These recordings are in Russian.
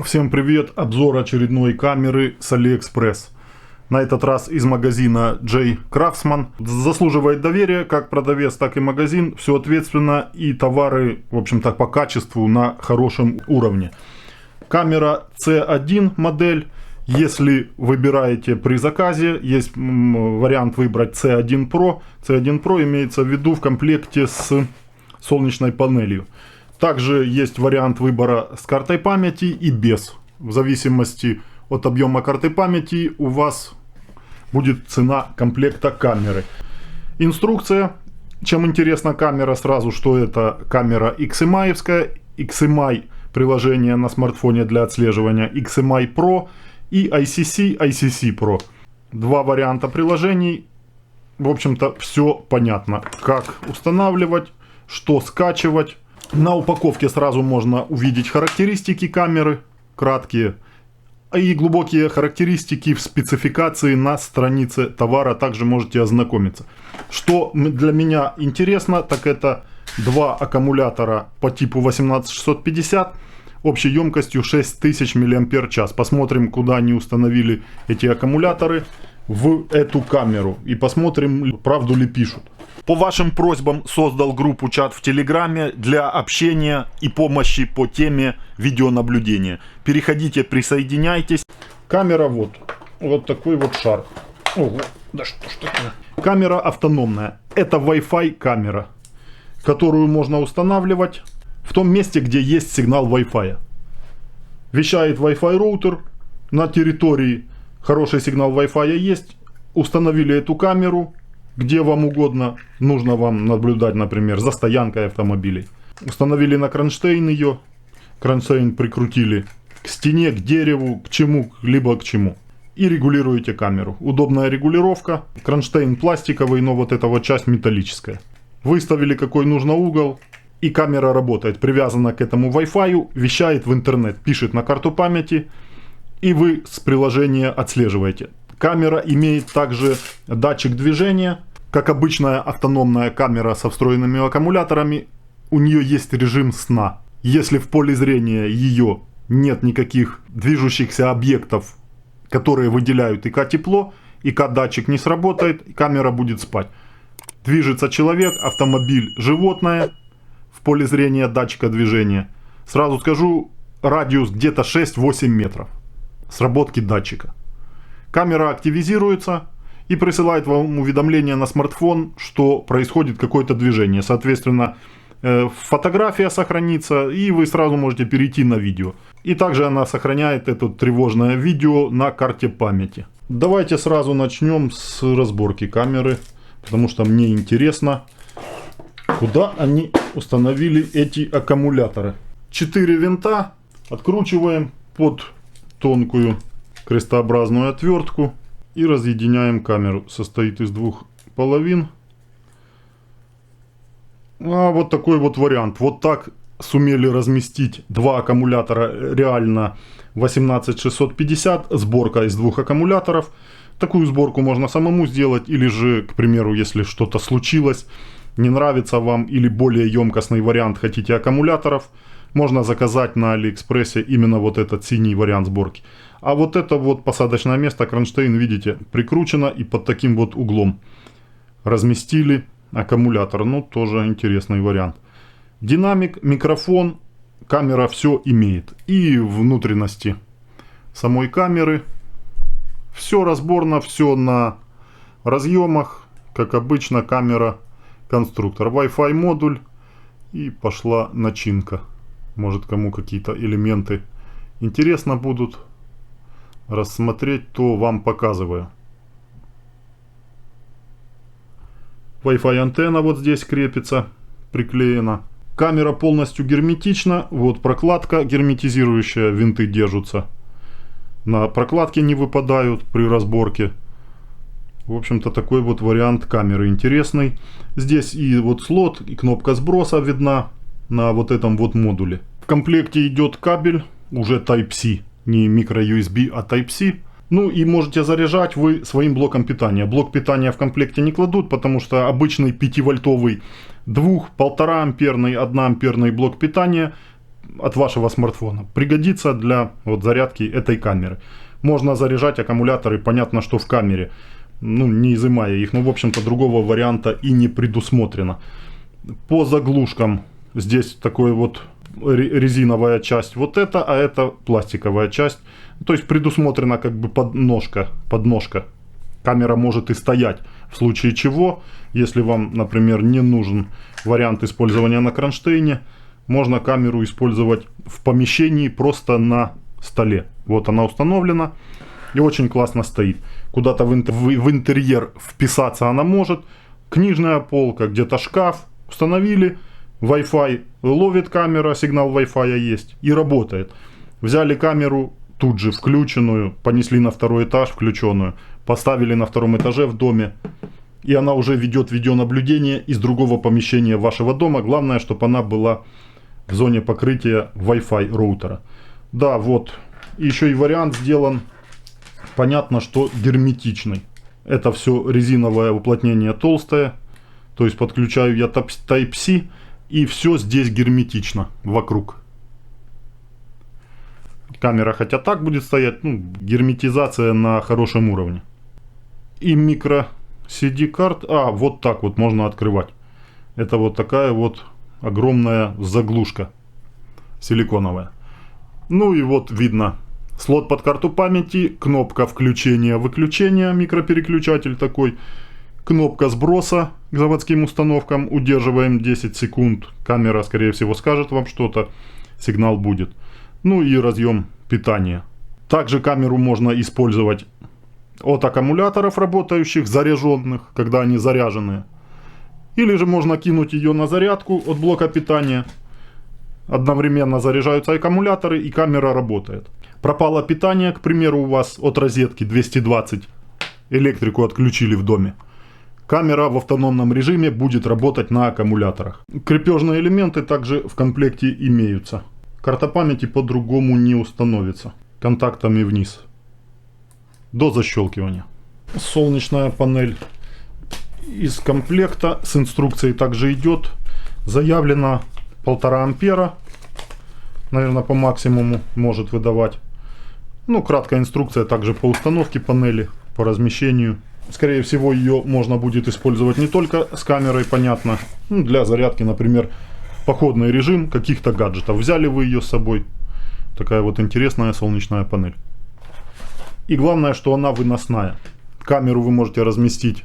Всем привет! Обзор очередной камеры с AliExpress. На этот раз из магазина J Craftsman. Заслуживает доверия как продавец, так и магазин. Все ответственно и товары, в общем-то, по качеству на хорошем уровне. Камера C1 модель. Если выбираете при заказе, есть вариант выбрать C1 Pro. C1 Pro имеется в виду в комплекте с солнечной панелью. Также есть вариант выбора с картой памяти и без. В зависимости от объема карты памяти у вас будет цена комплекта камеры. Инструкция. Чем интересна камера, сразу, что это камера XMI-евская. XMI приложение на смартфоне для отслеживания, XMI Pro и ICC Pro. Два варианта приложений. В общем-то, все понятно. Как устанавливать, что скачивать. На упаковке сразу можно увидеть характеристики камеры, краткие, и глубокие характеристики в спецификации на странице товара. Также можете ознакомиться. Что для меня интересно, так это два аккумулятора по типу 18650 общей емкостью 6000 мАч. Посмотрим, куда они установили эти аккумуляторы в эту камеру. И посмотрим, правду ли пишут. По вашим просьбам создал группу чат в Телеграме для общения и помощи по теме видеонаблюдения. Переходите, присоединяйтесь. Камера вот такой вот шар. Ого, да что ж такое. Камера автономная. Это Wi-Fi камера, которую можно устанавливать в том месте, где есть сигнал Wi-Fi. Вещает Wi-Fi роутер. На территории хороший сигнал Wi-Fi есть. Установили эту камеру. Где вам угодно, нужно вам наблюдать, например, за стоянкой автомобилей. Установили на кронштейн ее. Кронштейн прикрутили к стене, к дереву, к чему, либо к чему. И регулируете камеру. Удобная регулировка. Кронштейн пластиковый, но вот эта вот часть металлическая. Выставили какой нужно угол. И камера работает. Привязана к этому Wi-Fi, вещает в интернет, пишет на карту памяти. И вы с приложения отслеживаете. Камера имеет также датчик движения. Как обычная автономная камера со встроенными аккумуляторами, у нее есть режим сна. Если в поле зрения ее нет никаких движущихся объектов, которые выделяют ИК-тепло, ИК-датчик не сработает, камера будет спать. Движется человек, автомобиль, животное в поле зрения датчика движения. Сразу скажу, радиус где-то 6-8 метров сработки датчика. Камера активизируется и присылает вам уведомление на смартфон, что происходит какое-то движение. Соответственно, фотография сохранится, и вы сразу можете перейти на видео. И также она сохраняет это тревожное видео на карте памяти. Давайте сразу начнем с разборки камеры, потому что мне интересно, куда они установили эти аккумуляторы. 4 винта откручиваем под тонкую крестообразную отвертку и разъединяем камеру. Состоит из двух половин. Вот такой вот вариант. Вот так сумели разместить два аккумулятора реально 18650. Сборка из двух аккумуляторов. Такую сборку можно самому сделать. Или же, к примеру, если что-то случилось, не нравится вам, или более емкостный вариант хотите аккумуляторов, можно заказать на Алиэкспрессе именно вот этот синий вариант сборки. А вот это вот посадочное место, кронштейн, видите, прикручено и под таким вот углом разместили аккумулятор. Ну, тоже интересный вариант. Динамик, микрофон, камера все имеет. И внутренности самой камеры. Все разборно, все на разъемах. Как обычно, камера, конструктор. Wi-Fi модуль. И пошла начинка. Может, кому какие-то элементы интересно будут рассмотреть, то вам показываю. Wi-Fi антенна вот здесь крепится, приклеена. Камера полностью герметична. Вот прокладка герметизирующая, винты держатся. На прокладке не выпадают при разборке. В общем-то, такой вот вариант камеры интересный. Здесь и вот слот, и кнопка сброса видна на вот этом вот модуле. В комплекте идет кабель, уже Type-C. Не micro-USB, а Type-C. Ну и можете заряжать вы своим блоком питания. Блок питания в комплекте не кладут, потому что обычный 5-вольтовый 2, 1,5 амперный, 1 амперный блок питания от вашего смартфона. Пригодится для вот зарядки этой камеры. Можно заряжать аккумуляторы, понятно, что в камере, ну, не изымая их. Но, в общем-то, другого варианта и не предусмотрено. По заглушкам здесь такой вот резиновая часть вот это, а это пластиковая часть. То есть предусмотрена как бы подножка. Камера может и стоять, в случае чего, если вам, например, не нужен вариант использования на кронштейне, можно камеру использовать в помещении просто на столе. Вот она установлена и очень классно стоит. Куда-то в интерьер вписаться она может. Книжная полка, где-то шкаф установили, Wi-Fi ловит камера, сигнал Wi-Fi есть и работает. Взяли камеру тут же включенную, понесли на второй этаж включенную, поставили на втором этаже в доме, и она уже ведет видеонаблюдение из другого помещения вашего дома. Главное, чтобы она была в зоне покрытия Wi-Fi роутера. Да, вот, еще и вариант сделан, понятно, что герметичный. Это все резиновое уплотнение толстое, то есть подключаю я Type-C, и все здесь герметично вокруг. Камера хотя так будет стоять, ну, герметизация на хорошем уровне. И микро CD карт, вот так вот можно открывать. Это вот такая вот огромная заглушка силиконовая. Ну и вот видно слот под карту памяти, кнопка включения-выключения, микропереключатель такой, кнопка сброса к заводским установкам, удерживаем 10 секунд, камера скорее всего скажет вам что-то, сигнал будет. Ну и разъем питания. Также камеру можно использовать от аккумуляторов работающих, заряженных, когда они заряженные. Или же можно кинуть ее на зарядку от блока питания. Одновременно заряжаются аккумуляторы и камера работает. Пропало питание, к примеру, у вас от розетки 220. Электрику отключили в доме. Камера в автономном режиме будет работать на аккумуляторах. Крепежные элементы также в комплекте имеются. Карта памяти по-другому не установится. Контактами вниз. До защелкивания. Солнечная панель из комплекта. С инструкцией также идет. Заявлено 1,5 ампера. Наверное, по максимуму может выдавать. Ну, краткая инструкция также по установке панели, по размещению. Скорее всего, ее можно будет использовать не только с камерой, понятно. Ну, для зарядки, например, походный режим каких-то гаджетов. Взяли вы ее с собой. Такая вот интересная солнечная панель. И главное, что она выносная. Камеру вы можете разместить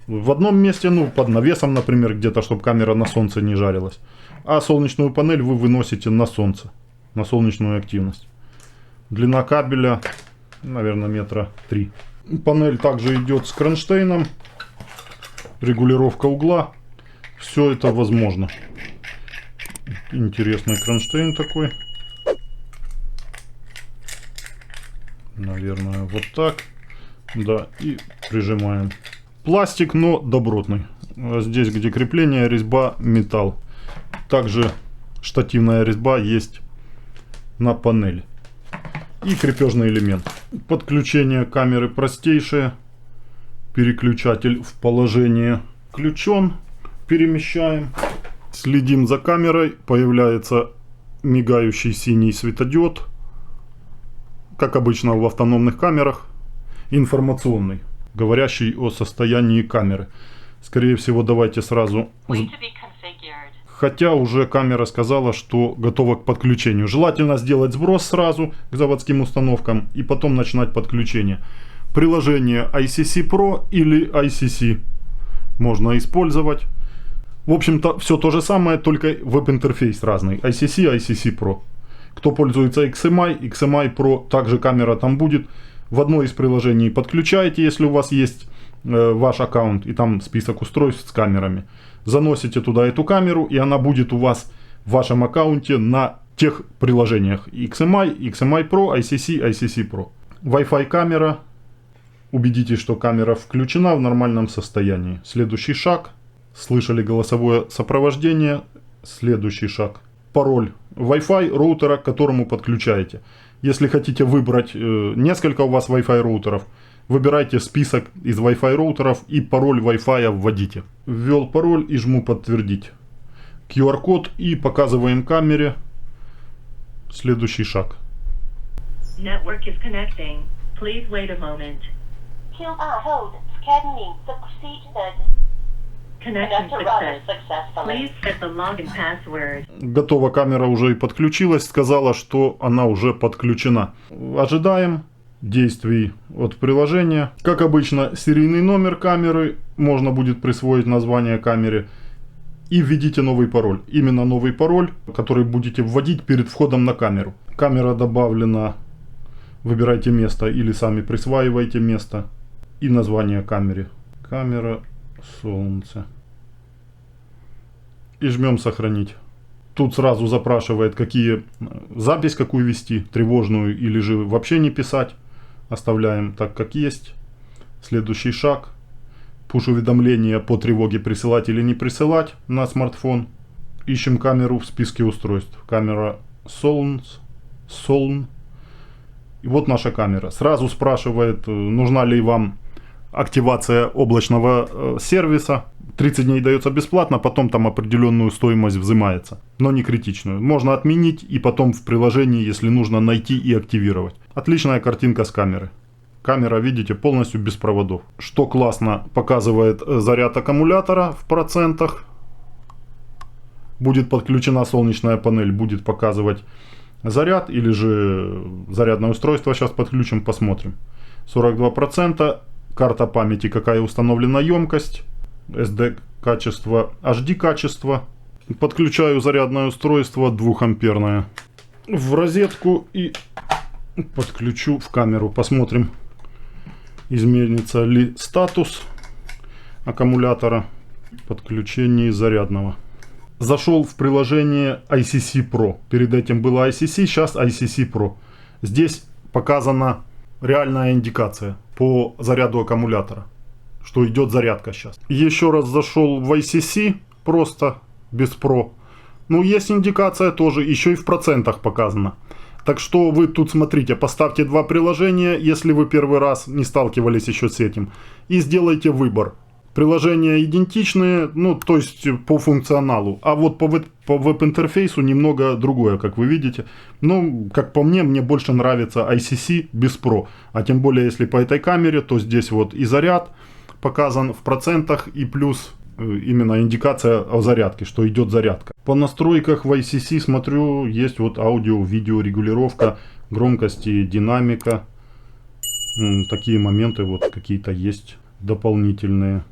в одном месте, ну, под навесом, например, где-то, чтобы камера на солнце не жарилась. А солнечную панель вы выносите на солнце, на солнечную активность. Длина кабеля, наверное, 3 метра. Панель также идет с кронштейном. Регулировка угла. Все это возможно. Интересный кронштейн такой. Наверное, вот так. Да, и прижимаем. Пластик, но добротный. Здесь, где крепление, резьба, металл. Также штативная резьба есть на панели. И крепежный элемент. Подключение камеры простейшее. Переключатель в положение включен. Перемещаем. Следим за камерой. Появляется мигающий синий светодиод. Как обычно в автономных камерах. Информационный, говорящий о состоянии камеры. Скорее всего, давайте сразу... Хотя уже камера сказала, что готова к подключению. Желательно сделать сброс сразу к заводским установкам и потом начинать подключение. Приложение ICC Pro или ICC можно использовать. В общем-то, все то же самое, только веб-интерфейс разный. ICC, ICC Pro. Кто пользуется XMI, XMI Pro, также камера там будет. В одно из приложений подключаете, если у вас есть ваш аккаунт, и там список устройств с камерами. Заносите туда эту камеру, и она будет у вас в вашем аккаунте на тех приложениях. XMI, XMI Pro, ICC, ICC Pro. Wi-Fi камера. Убедитесь, что камера включена в нормальном состоянии. Следующий шаг. Слышали голосовое сопровождение. Следующий шаг. Пароль Wi-Fi роутера, к которому подключаете. Если хотите выбрать несколько у вас Wi-Fi роутеров, выбирайте список из Wi-Fi роутеров и пароль Wi-Fi вводите. Ввел пароль и жму подтвердить. QR-код и показываем камере Следующий шаг. Network is connecting. Please wait a moment. Hold. Scanning succeeded. Connection Connect router success. successfully. Please set the login password. Готова, камера уже и подключилась, сказала, что она уже подключена. Ожидаем действий от приложения. Как обычно, серийный номер камеры, можно будет присвоить название камере. И введите новый пароль. Именно новый пароль, который будете вводить перед входом на камеру. Камера добавлена. Выбирайте место или сами присваивайте место. И название камеры. Камера солнце. И жмем сохранить. Тут сразу запрашивает, какие запись какую вести, тревожную или же вообще не писать. Оставляем так, как есть. Следующий шаг. Пуш-уведомления по тревоге присылать или не присылать на смартфон. Ищем камеру в списке устройств. Камера Soln. И вот наша камера. Сразу спрашивает, нужна ли вам активация облачного сервиса. 30 дней дается бесплатно, потом там определенную стоимость взимается, но не критичную. Можно отменить и потом в приложении, если нужно, найти и активировать. Отличная картинка с камеры. Камера, видите, полностью без проводов. Что классно, показывает заряд аккумулятора в процентах. Будет подключена солнечная панель, будет показывать заряд или же зарядное устройство. Сейчас подключим, посмотрим. 42%. Карта памяти, какая установлена емкость. SD качество, HD качество. Подключаю зарядное устройство 2-амперное в розетку и подключу в камеру. Посмотрим, изменится ли статус аккумулятора подключения зарядного. Зашел в приложение ICC Pro. Перед этим было ICC, сейчас ICC Pro. Здесь показана реальная индикация по заряду аккумулятора, что идет зарядка сейчас. Еще раз зашел в ICC, просто без Pro. Ну, есть индикация тоже, еще и в процентах показано. Так что вы тут смотрите, поставьте два приложения, если вы первый раз не сталкивались еще с этим, и сделайте выбор. Приложения идентичные, ну, то есть по функционалу. А вот по веб-интерфейсу немного другое, как вы видите. Ну, как по мне больше нравится ICC без Pro. А тем более, если по этой камере, то здесь вот и заряд показан в процентах, и плюс именно индикация о зарядке, что идет зарядка. По настройках в ICC смотрю, есть вот аудио, видео, регулировка громкости, динамика. Такие моменты вот какие-то есть дополнительные.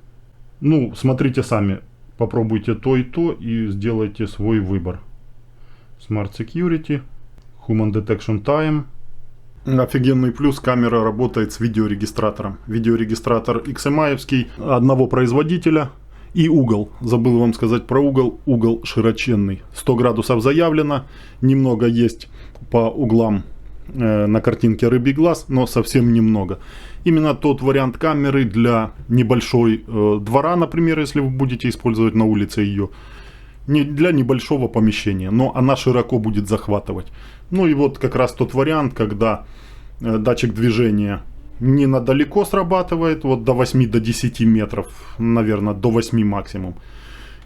Ну, смотрите сами, попробуйте то и сделайте свой выбор. Smart Security, Human Detection Time. Офигенный плюс, камера работает с видеорегистратором. Видеорегистратор XMI-евский, одного производителя. И угол, забыл вам сказать про угол, угол широченный. 100 градусов заявлено, немного есть по углам на картинке рыбий глаз, но совсем немного. Именно тот вариант камеры для небольшой двора, например, если вы будете использовать на улице ее. Не для небольшого помещения, но она широко будет захватывать. Ну и вот как раз тот вариант, когда датчик движения не надалеко срабатывает, вот до 8-10 метров, наверное, до 8 максимум.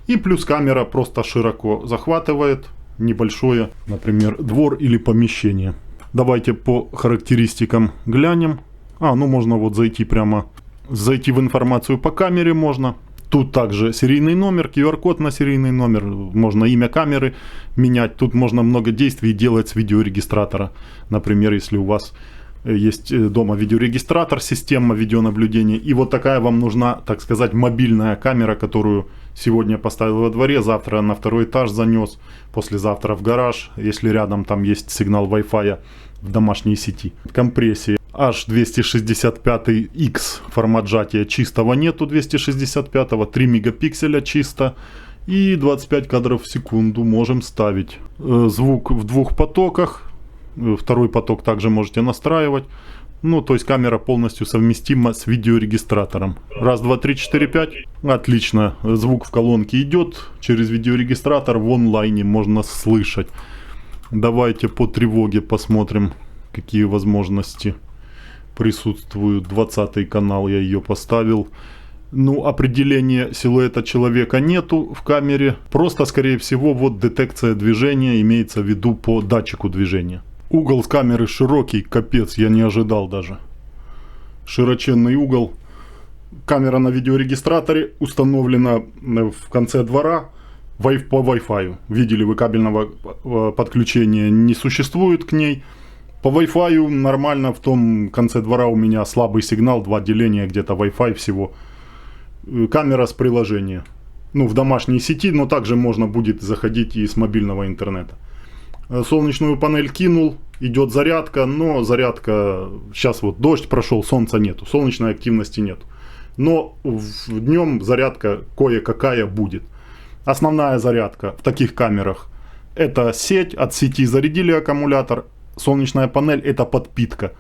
И плюс камера просто широко захватывает небольшое, например, двор или помещение. Давайте по характеристикам глянем. Ну можно вот зайти в информацию по камере можно. Тут также серийный номер, QR-код на серийный номер, можно имя камеры менять. Тут можно много действий делать с видеорегистратора. Например, если у вас есть дома видеорегистратор, система видеонаблюдения, и вот такая вам нужна, так сказать, мобильная камера, которую сегодня поставил во дворе, завтра на второй этаж занес, послезавтра в гараж, если рядом там есть сигнал Wi-Fi в домашней сети. Компрессия H265X, формат сжатия чистого нету, 265, 3 мегапикселя чисто и 25 кадров в секунду можем ставить. Звук в двух потоках. Второй поток также можете настраивать. Ну, то есть камера полностью совместима с видеорегистратором. Раз, два, три, четыре, пять. Отлично. Звук в колонке идет. Через видеорегистратор в онлайне можно слышать. Давайте по тревоге посмотрим, какие возможности присутствуют. 20 канал я ее поставил. Ну, определения силуэта человека нету в камере. Просто, скорее всего, вот детекция движения имеется в виду по датчику движения. Угол с камеры широкий, капец, я не ожидал даже. Широченный угол. Камера на видеорегистраторе установлена в конце двора по Wi-Fi. Видели вы, кабельного подключения не существует к ней. По Wi-Fi нормально, в том конце двора у меня слабый сигнал, 2 деления, где-то Wi-Fi всего. Камера с приложения. Ну, в домашней сети, но также можно будет заходить и с мобильного интернета. Солнечную панель кинул, идет зарядка, но зарядка, сейчас вот дождь прошел, солнца нету, солнечной активности нет. Но днем зарядка кое-какая будет. Основная зарядка в таких камерах — это сеть, от сети зарядили аккумулятор, солнечная панель — это подпитка.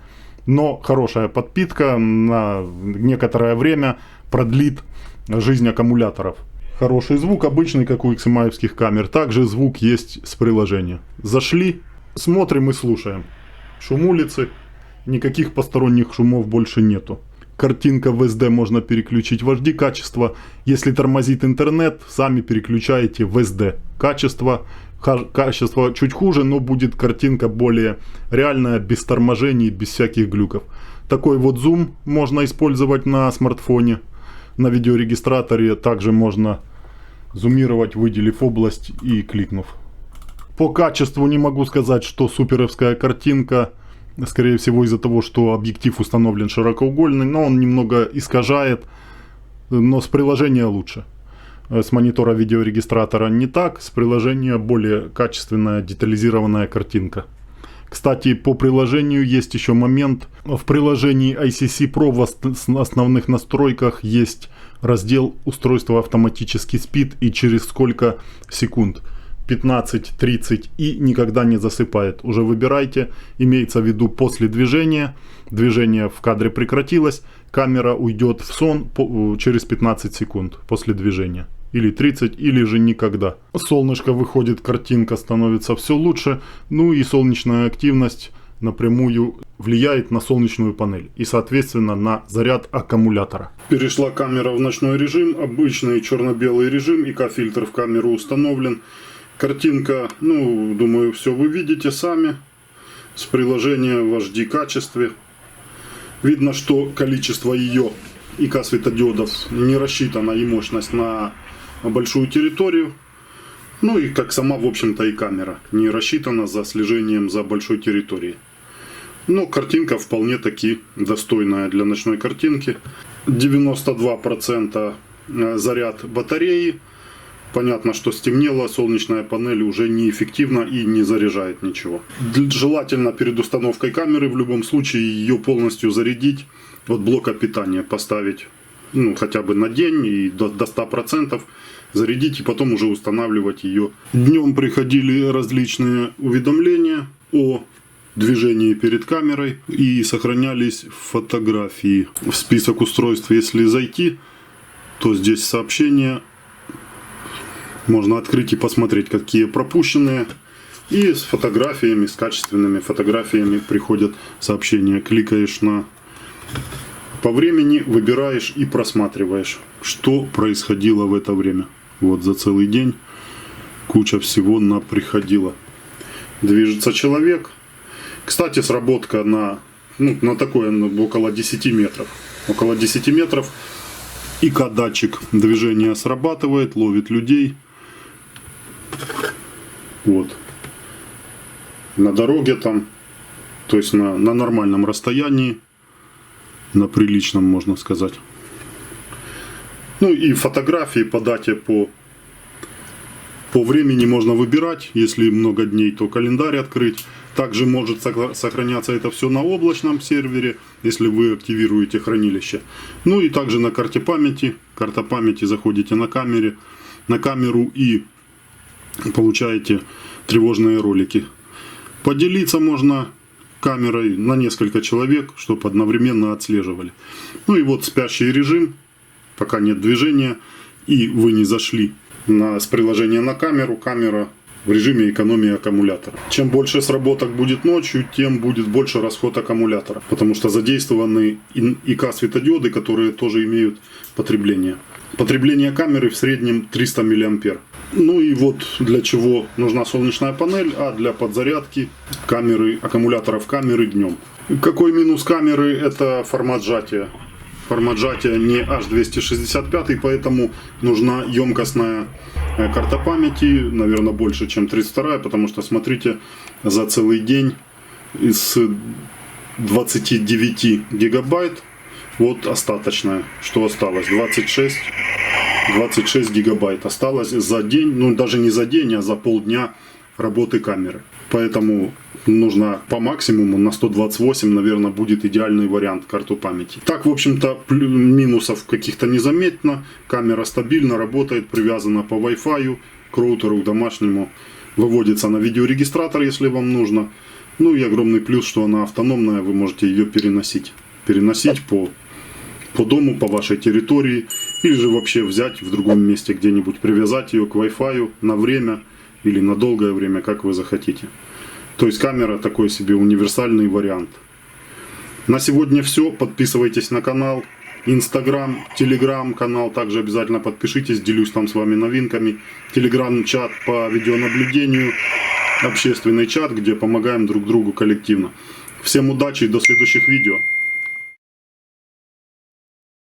Но хорошая подпитка на некоторое время продлит жизнь аккумуляторов. Хороший звук, обычный, как у XMI-евских камер. Также звук есть с приложения. Зашли, смотрим и слушаем. Шум улицы, никаких посторонних шумов больше нету. Картинка в SD можно переключить в HD качество. Если тормозит интернет, сами переключаете в SD. Качество чуть хуже, но будет картинка более реальная, без торможений, без всяких глюков. Такой вот зум можно использовать на смартфоне. На видеорегистраторе также можно зумировать, выделив область и кликнув. По качеству не могу сказать, что суперовская картинка. Скорее всего из-за того, что объектив установлен широкоугольный, но он немного искажает, но с приложения лучше. С монитора видеорегистратора не так, с приложения более качественная детализированная картинка. Кстати, по приложению есть еще момент. В приложении ICC Pro в основных настройках есть раздел «Устройство автоматически спит» и через сколько секунд. 15-30 и никогда не засыпает. Уже выбирайте. Имеется в виду после движения. Движение в кадре прекратилось. Камера уйдет в сон через 15 секунд после движения. Или 30, или же никогда. Солнышко выходит, картинка становится все лучше. Ну и солнечная активность напрямую влияет на солнечную панель. И соответственно на заряд аккумулятора. Перешла камера в ночной режим. Обычный черно-белый режим. ИК-фильтр в камеру установлен. Картинка, ну, думаю, все вы видите сами. С приложения в HD качестве. Видно, что количество ее ИК-светодиодов не рассчитано и мощность на большую территорию. Ну и как сама, в общем-то, и камера не рассчитана за слежением за большой территорией. Но картинка вполне таки достойная для ночной картинки. 92% заряд батареи. Понятно, что стемнело, солнечная панель уже неэффективна и не заряжает ничего. Желательно перед установкой камеры в любом случае ее полностью зарядить от блока питания, поставить ну, хотя бы на день и до 100%, зарядить и потом уже устанавливать ее. Днем приходили различные уведомления о движении перед камерой и сохранялись фотографии. В список устройств, если зайти, то здесь сообщения. Можно открыть и посмотреть, какие пропущенные. И с фотографиями, с качественными фотографиями приходят сообщения. Кликаешь по времени, выбираешь и просматриваешь, что происходило в это время. Вот за целый день куча всего наприходила. Движется человек. Кстати, сработка на такое около 10 метров. Около 10 метров. ИК-датчик движения срабатывает, ловит людей. Вот. На дороге там, то есть на нормальном расстоянии, на приличном, можно сказать. Ну и фотографии по дате, по времени можно выбирать. Если много дней, то календарь открыть. Также может сохраняться это все на облачном сервере, если вы активируете хранилище. Ну и также на карте памяти. Карта памяти, заходите на камеру и получаете тревожные ролики. Поделиться можно камерой на несколько человек, чтобы одновременно отслеживали. Ну и вот спящий режим, пока нет движения и вы не зашли с приложения на камеру. Камера в режиме экономии аккумулятора. Чем больше сработок будет ночью, тем будет больше расход аккумулятора, потому что задействованы ИК-светодиоды, которые тоже имеют потребление. Потребление камеры в среднем 300 мА. Ну и вот для чего нужна солнечная панель, а для подзарядки камеры, аккумуляторов камеры днем. Какой минус камеры? Это формат сжатия. Формат сжатия не H265, поэтому нужна емкостная карта памяти, наверное, больше, чем 32, потому что, смотрите, за целый день из 29 гигабайт, вот остаточная, что осталось, 26 гигабайт осталось за день, ну даже не за день, а за полдня работы камеры. Поэтому нужно по максимуму на 128, наверное, будет идеальный вариант карту памяти. Так, в общем-то, минусов каких-то незаметно. Камера стабильно работает, привязана по Wi-Fi к роутеру, к домашнему. Выводится на видеорегистратор, если вам нужно. Ну и огромный плюс, что она автономная, вы можете ее переносить. Переносить по дому, по вашей территории. Или же вообще взять в другом месте где-нибудь, привязать ее к Wi-Fi на время или на долгое время, как вы захотите. То есть камера такой себе универсальный вариант. На сегодня все. Подписывайтесь на канал. Инстаграм, Телеграм канал. Также обязательно подпишитесь. Делюсь там с вами новинками. Телеграм-чат по видеонаблюдению. Общественный чат, где помогаем друг другу коллективно. Всем удачи и до следующих видео.